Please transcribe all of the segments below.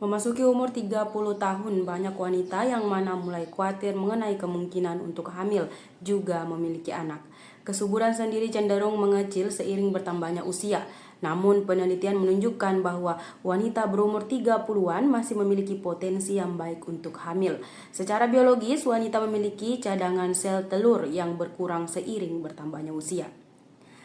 Memasuki umur 30 tahun, banyak wanita yang mana mulai khawatir mengenai kemungkinan untuk hamil, juga memiliki anak. Kesuburan sendiri cenderung mengecil seiring bertambahnya usia. Namun penelitian menunjukkan bahwa wanita berumur 30-an masih memiliki potensi yang baik untuk hamil. Secara biologis, wanita memiliki cadangan sel telur yang berkurang seiring bertambahnya usia.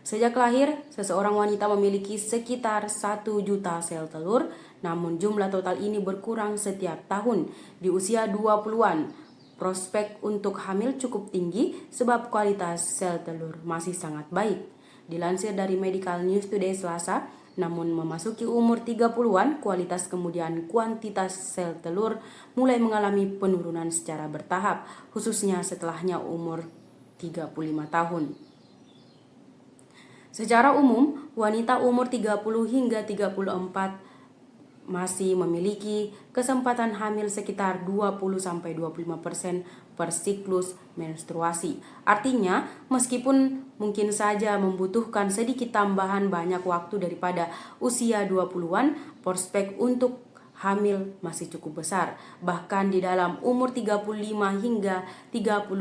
Sejak lahir, seseorang wanita memiliki sekitar 1 juta sel telur, namun jumlah total ini berkurang setiap tahun. Di usia 20-an, prospek untuk hamil cukup tinggi sebab kualitas sel telur masih sangat baik. Dilansir dari Medical News Today Selasa, namun memasuki umur 30-an, kualitas kemudian kuantitas sel telur mulai mengalami penurunan secara bertahap, khususnya setelahnya umur 35 tahun. Secara umum, wanita umur 30 hingga 34 masih memiliki kesempatan hamil sekitar 20-25% per siklus menstruasi. Artinya, meskipun mungkin saja membutuhkan sedikit tambahan banyak waktu daripada usia 20-an, prospek untuk hamil masih cukup besar. Bahkan di dalam umur 35 hingga 39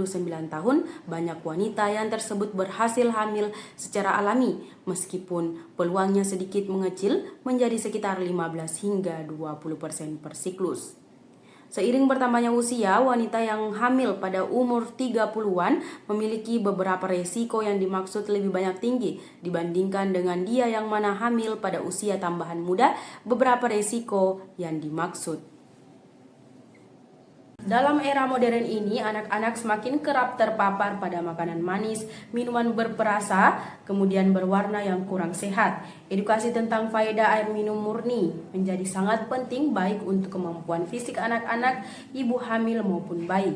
tahun, banyak wanita yang tersebut berhasil hamil secara alami, meskipun peluangnya sedikit mengecil menjadi sekitar 15 hingga 20% per siklus. Seiring bertambahnya usia, wanita yang hamil pada umur 30-an memiliki beberapa resiko yang dimaksud lebih banyak tinggi dibandingkan dengan dia yang mana hamil pada usia tambahan muda. Beberapa resiko yang dimaksud. Dalam era modern ini, anak-anak semakin kerap terpapar pada makanan manis, minuman berperasa, kemudian berwarna yang kurang sehat. Edukasi tentang faedah air minum murni menjadi sangat penting baik untuk kemampuan fisik anak-anak, ibu hamil maupun bayi.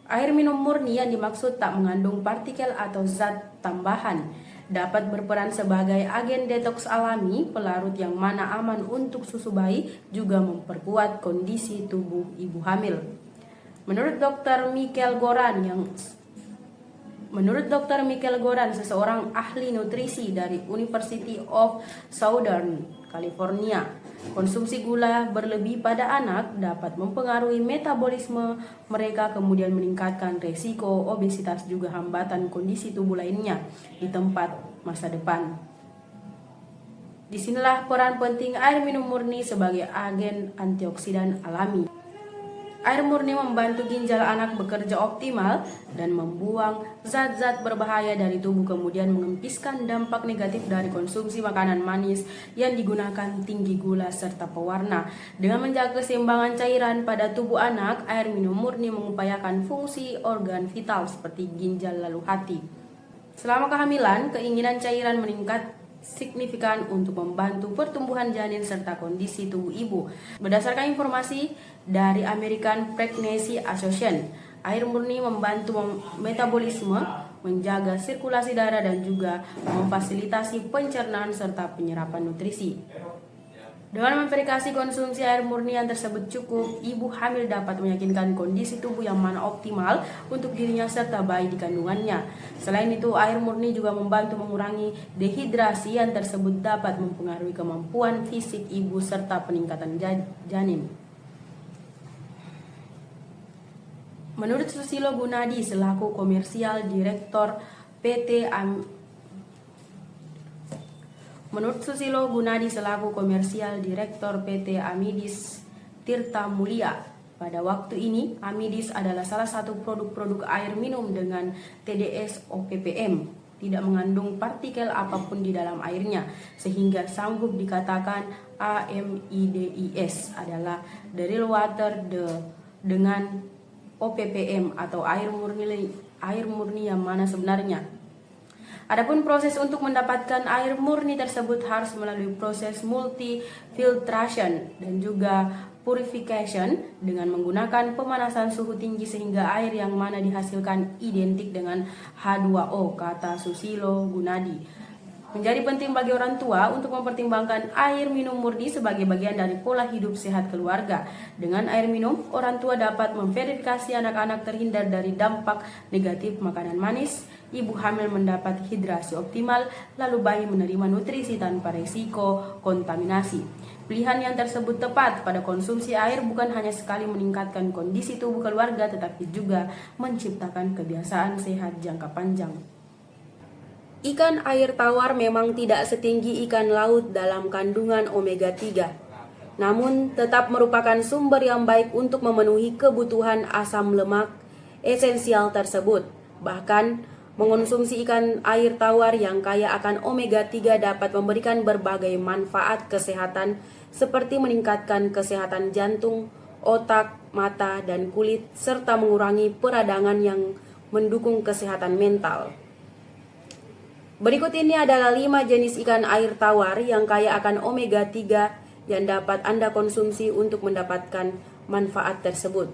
Air minum murni yang dimaksud tak mengandung partikel atau zat tambahan, dapat berperan sebagai agen detoks alami, pelarut yang mana aman untuk susu bayi, juga memperkuat kondisi tubuh ibu hamil. Menurut Dr. Michael Goran, seseorang ahli nutrisi dari University of Southern California, konsumsi gula berlebih pada anak dapat mempengaruhi metabolisme mereka, kemudian meningkatkan resiko obesitas juga hambatan kondisi tubuh lainnya di tempat masa depan. Disinilah peran penting air minum murni sebagai agen antioksidan alami. Air murni membantu ginjal anak bekerja optimal dan membuang zat-zat berbahaya dari tubuh, kemudian mengempiskan dampak negatif dari konsumsi makanan manis yang digunakan tinggi gula serta pewarna. Dengan menjaga keseimbangan cairan pada tubuh anak, air minum murni mengupayakan fungsi organ vital seperti ginjal lalu hati. Selama kehamilan, keinginan cairan meningkat signifikan untuk membantu pertumbuhan janin serta kondisi tubuh ibu. Berdasarkan informasi dari American Pregnancy Association, air murni membantu metabolisme, menjaga sirkulasi darah dan juga memfasilitasi pencernaan serta penyerapan nutrisi. Dengan memverifikasi konsumsi air murni yang tersebut cukup, ibu hamil dapat meyakinkan kondisi tubuh yang mana optimal untuk dirinya serta bayi di kandungannya. Selain itu, air murni juga membantu mengurangi dehidrasi yang tersebut dapat mempengaruhi kemampuan fisik ibu serta peningkatan janin. Menurut Susilo Gunadi selaku Komersial Direktur PT Amidis Tirta Mulia, pada waktu ini Amidis adalah salah satu produk-produk air minum dengan TDS OPPM, tidak mengandung partikel apapun di dalam airnya, sehingga sanggup dikatakan AMIDIS adalah derived water dengan OPPM atau air murni yang mana sebenarnya. Adapun proses untuk mendapatkan air murni tersebut harus melalui proses multi-filtration dan juga purification dengan menggunakan pemanasan suhu tinggi sehingga air yang mana dihasilkan identik dengan H2O, kata Susilo Gunadi. Menjadi penting bagi orang tua untuk mempertimbangkan air minum murni sebagai bagian dari pola hidup sehat keluarga. Dengan air minum, orang tua dapat memverifikasi anak-anak terhindar dari dampak negatif makanan manis, ibu hamil mendapat hidrasi optimal, lalu bayi menerima nutrisi tanpa resiko kontaminasi. Pilihan yang tersebut tepat pada konsumsi air bukan hanya sekali meningkatkan kondisi tubuh keluarga, tetapi juga menciptakan kebiasaan sehat jangka panjang. Ikan air tawar memang tidak setinggi ikan laut dalam kandungan omega 3, namun tetap merupakan sumber yang baik untuk memenuhi kebutuhan asam lemak esensial tersebut. Bahkan, mengonsumsi ikan air tawar yang kaya akan omega 3 dapat memberikan berbagai manfaat kesehatan seperti meningkatkan kesehatan jantung, otak, mata, dan kulit, serta mengurangi peradangan yang mendukung kesehatan mental. Berikut ini adalah 5 jenis ikan air tawar yang kaya akan omega 3 yang dapat Anda konsumsi untuk mendapatkan manfaat tersebut.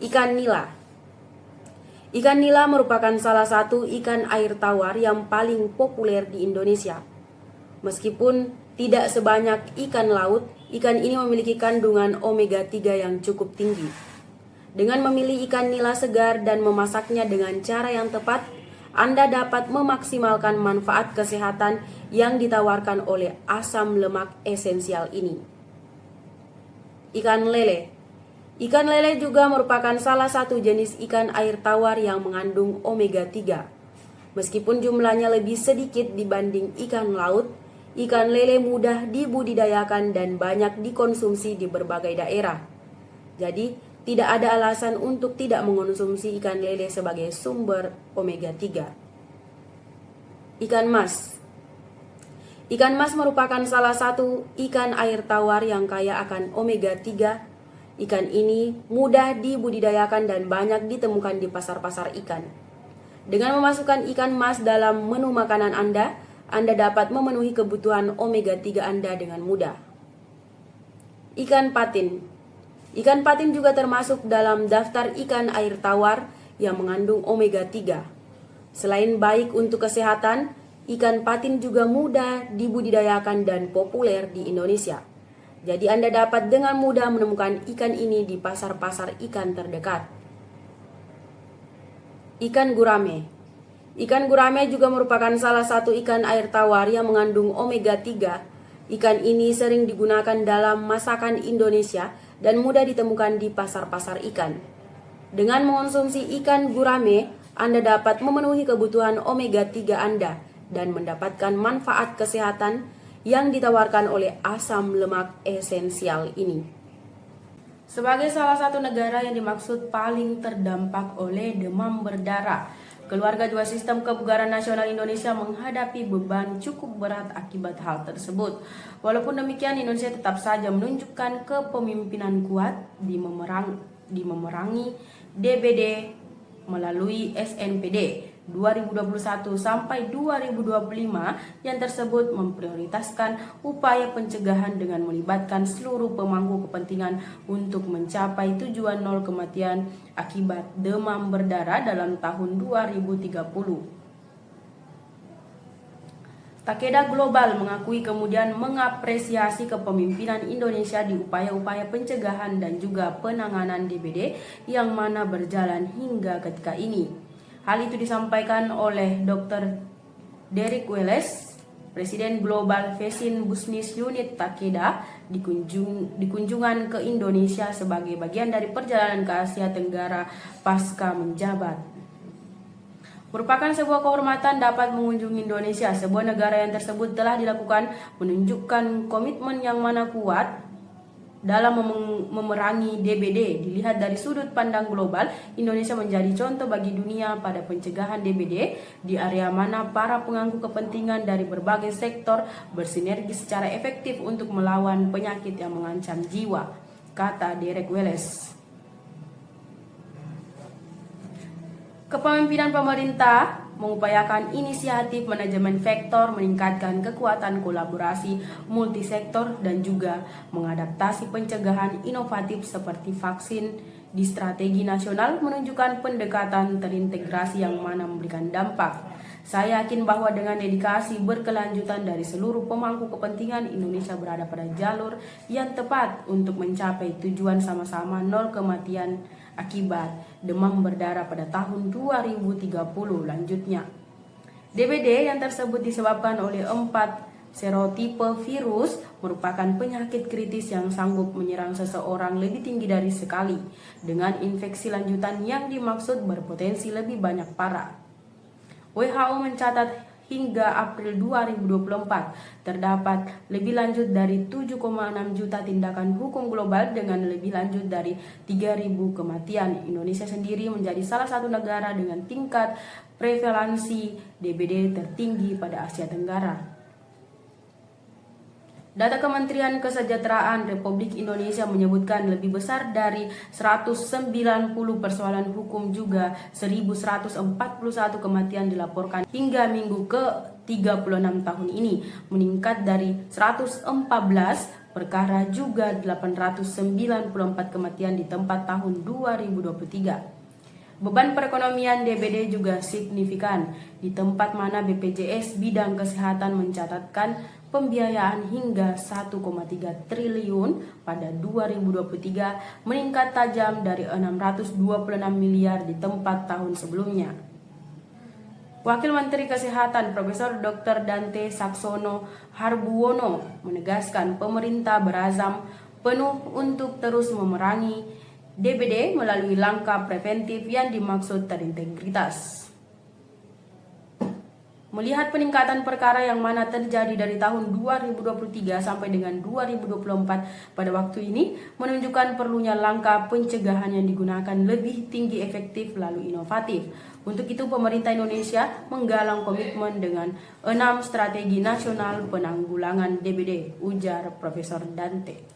Ikan nila. Ikan nila merupakan salah satu ikan air tawar yang paling populer di Indonesia. Meskipun tidak sebanyak ikan laut, ikan ini memiliki kandungan omega 3 yang cukup tinggi. Dengan memilih ikan nila segar dan memasaknya dengan cara yang tepat, Anda dapat memaksimalkan manfaat kesehatan yang ditawarkan oleh asam lemak esensial ini. Ikan lele. Ikan lele juga merupakan salah satu jenis ikan air tawar yang mengandung omega 3. Meskipun jumlahnya lebih sedikit dibanding ikan laut, ikan lele mudah dibudidayakan dan banyak dikonsumsi di berbagai daerah. Jadi, tidak ada alasan untuk tidak mengonsumsi ikan lele sebagai sumber omega 3. Ikan mas. Ikan mas merupakan salah satu ikan air tawar yang kaya akan omega 3. Ikan ini mudah dibudidayakan dan banyak ditemukan di pasar-pasar ikan. Dengan memasukkan ikan mas dalam menu makanan Anda dapat memenuhi kebutuhan omega 3 Anda dengan mudah. Ikan patin. Ikan patin juga termasuk dalam daftar ikan air tawar yang mengandung omega 3. Selain baik untuk kesehatan, ikan patin juga mudah dibudidayakan dan populer di Indonesia. Jadi Anda dapat dengan mudah menemukan ikan ini di pasar-pasar ikan terdekat. Ikan gurame. Ikan gurame juga merupakan salah satu ikan air tawar yang mengandung omega 3. Ikan ini sering digunakan dalam masakan Indonesia dan mudah ditemukan di pasar-pasar ikan. Dengan mengonsumsi ikan gurame, Anda dapat memenuhi kebutuhan omega 3 Anda dan mendapatkan manfaat kesehatan yang ditawarkan oleh asam lemak esensial ini. Sebagai salah satu negara yang dimaksud paling terdampak oleh demam berdarah, Keluarga Dua Sistem Kebugaran Nasional Indonesia menghadapi beban cukup berat akibat hal tersebut. Walaupun demikian, Indonesia tetap saja menunjukkan kepemimpinan kuat di memerangi DBD melalui SNPD 2021 sampai 2025 yang tersebut memprioritaskan upaya pencegahan dengan melibatkan seluruh pemangku kepentingan untuk mencapai tujuan nol kematian akibat demam berdarah dalam tahun 2030. Takeda Global mengakui kemudian mengapresiasi kepemimpinan Indonesia di upaya-upaya pencegahan dan juga penanganan DBD yang mana berjalan hingga ketika ini. Hal itu disampaikan oleh Dr. Derek Welles, Presiden Global Vaccine Business Unit Takeda di kunjungan ke Indonesia sebagai bagian dari perjalanan ke Asia Tenggara pasca menjabat. Merupakan sebuah kehormatan dapat mengunjungi Indonesia, sebuah negara yang tersebut telah dilakukan menunjukkan komitmen yang mana kuat dalam memerangi DBD. Dilihat dari sudut pandang global, Indonesia menjadi contoh bagi dunia pada pencegahan DBD di area mana para pemangku kepentingan dari berbagai sektor bersinergi secara efektif untuk melawan penyakit yang mengancam jiwa, kata Derek Welles. Kepemimpinan pemerintah mengupayakan inisiatif manajemen vektor, meningkatkan kekuatan kolaborasi multisektor, dan juga mengadaptasi pencegahan inovatif seperti vaksin di strategi nasional, menunjukkan pendekatan terintegrasi yang mana memberikan dampak. Saya yakin bahwa dengan dedikasi berkelanjutan dari seluruh pemangku kepentingan, Indonesia berada pada jalur yang tepat untuk mencapai tujuan sama-sama nol kematian akibat demam berdarah pada tahun 2030. Lanjutnya, DBD yang tersebut disebabkan oleh 4 Serotipe virus merupakan penyakit kritis yang sanggup menyerang seseorang lebih tinggi dari sekali, dengan infeksi lanjutan yang dimaksud berpotensi lebih banyak parah. WHO mencatat hingga April 2024 terdapat lebih lanjut dari 7,6 juta tindakan hukum global dengan lebih lanjut dari 3.000 kematian. Indonesia sendiri menjadi salah satu negara dengan tingkat prevalensi DBD tertinggi pada Asia Tenggara. Data Kementerian Kesejahteraan Republik Indonesia menyebutkan lebih besar dari 190 persoalan hukum juga 1.141 kematian dilaporkan hingga minggu ke-36 tahun ini, meningkat dari 114 perkara juga 894 kematian di tempat tahun 2023. Beban perekonomian DBD juga signifikan, di tempat mana BPJS bidang kesehatan mencatatkan pembiayaan hingga 1,3 triliun pada 2023, meningkat tajam dari 626 miliar di tempat tahun sebelumnya. Wakil Menteri Kesehatan Profesor Dr. Dante Saxono Harbuwono menegaskan pemerintah berazam penuh untuk terus memerangi DBD melalui langkah preventif yang dimaksud terintegritas. Melihat peningkatan perkara yang mana terjadi dari tahun 2023 sampai dengan 2024 pada waktu ini menunjukkan perlunya langkah pencegahan yang digunakan lebih tinggi, efektif, lalu inovatif. Untuk itu pemerintah Indonesia menggalang komitmen dengan 6 strategi nasional penanggulangan DBD, ujar Profesor Dante.